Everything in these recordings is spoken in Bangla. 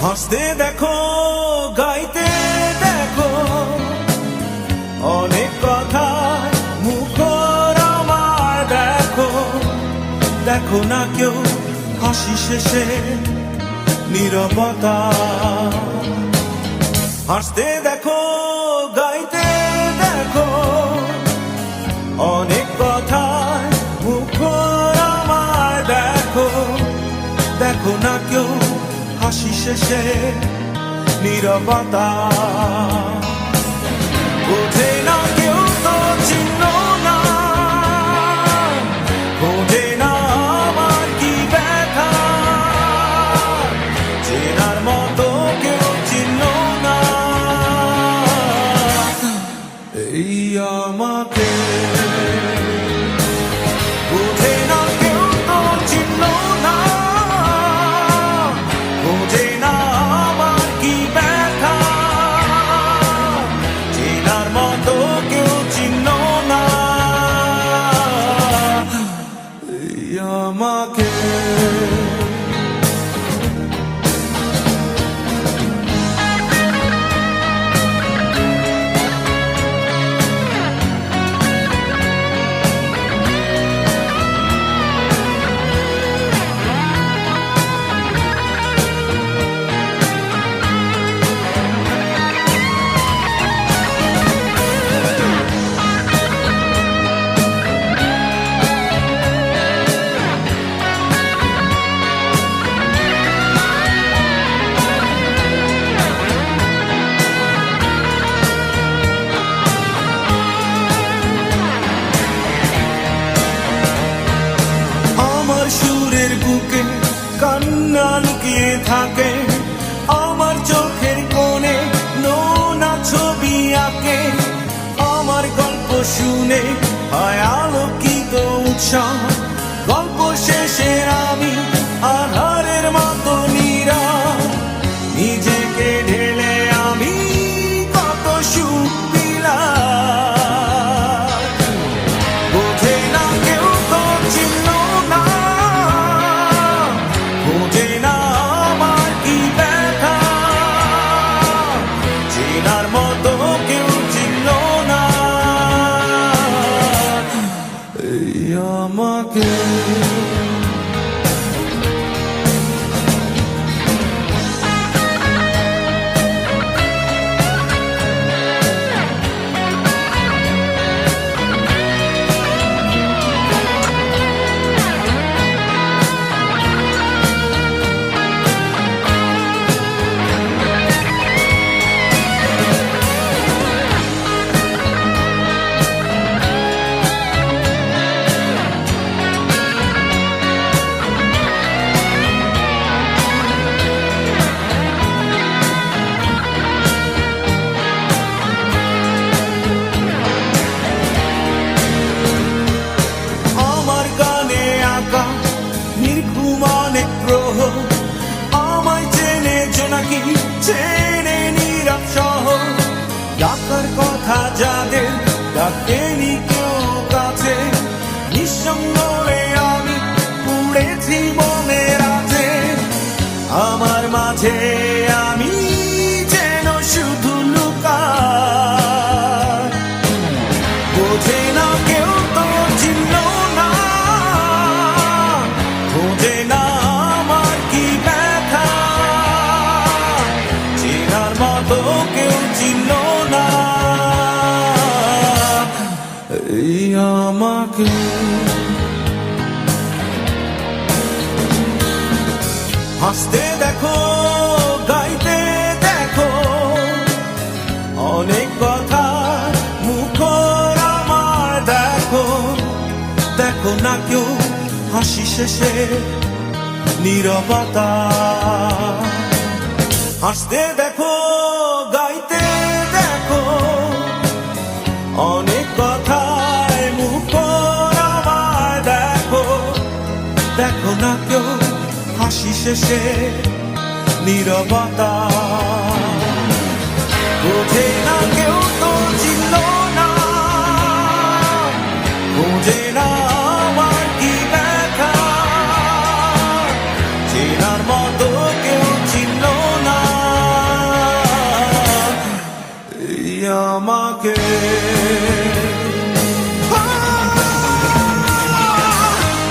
হাসতে দেখো, গাইতে দেখো, অনেক কথা মুখর আমার দেখো। দেখো না কেউ হাসি শেষে নীরবতা। হাসতে দেখো, গাইতে দেখো, অনেক কথা মুখর আমার দেখো। দেখো না কেউ হাসি শেষে নীরবতা। বোঝে না কেউ তো চিহ্ন না, বোঝে না আমার কি ব্যথা। চেনার মতো কেউ চিহ্ন না এই আমাকে। বোঝে না কেউ তো চিহ্ন না, বোঝে না আমার কি ব্যথা। চেনার মতো কেউ চিহ্ন না এই আমাকে। সুরের বুকে কান্না লুকিয়ে থাকে, আমার চোখের কোণে নোনা ছবি আঁকে। আমার গল্প শুনে হয় আলোকিত উৎসাহ, গল্প শেষে আমি আধারের মতো নীরব। নিজেকে ঢেলে আমি কত সুখ পেলাম। বোঝে না কেউ তো চিহ্ন না, বোঝে না আমার কি ব্যথা। চেনার মতো কেউ চিহ্ন না এই আমাকে। আমায় চেনে জোনাকি, চেনে নীরব শহর। ডাকার কথা যাদের ডাকেনি কেউ কাছে, নিঃসঙ্গ হয়ে আমি পুড়েছি মনের আছে। আমার মাঝে আমি যেন শুধু লুকাই। বোঝে না কেউ তো চিহ্ন না, বোঝে না আমার কি ব্যথা। চেনার মতো কেউ চিহ্ন না এই আমাকে। হাসতে দেখো, গাইতে দেখো, অনেক কথা মুখর আমার দেখো। দেখো না কেউ হাসি শেষে নীরবতা। হাসতে দেখো, গাইতে দেখো, অনেক কথায় মুখর আমার দেখো। দেখো না কেউ হাসি শেষে নীরবতা। বোঝে না কেউ তো চিহ্ন না, বোঝে না আমার কি ব্যথা। চেনার মতো কেউ চিহ্ন না আমাকে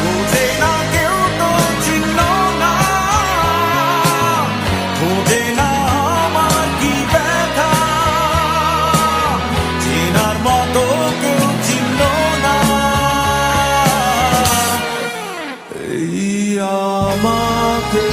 বোঝে না কেউ তো চিনল না, বোঝে না আমার কি ব্যথা, চেনার মতো কেউ চিনল না এই আমাকে।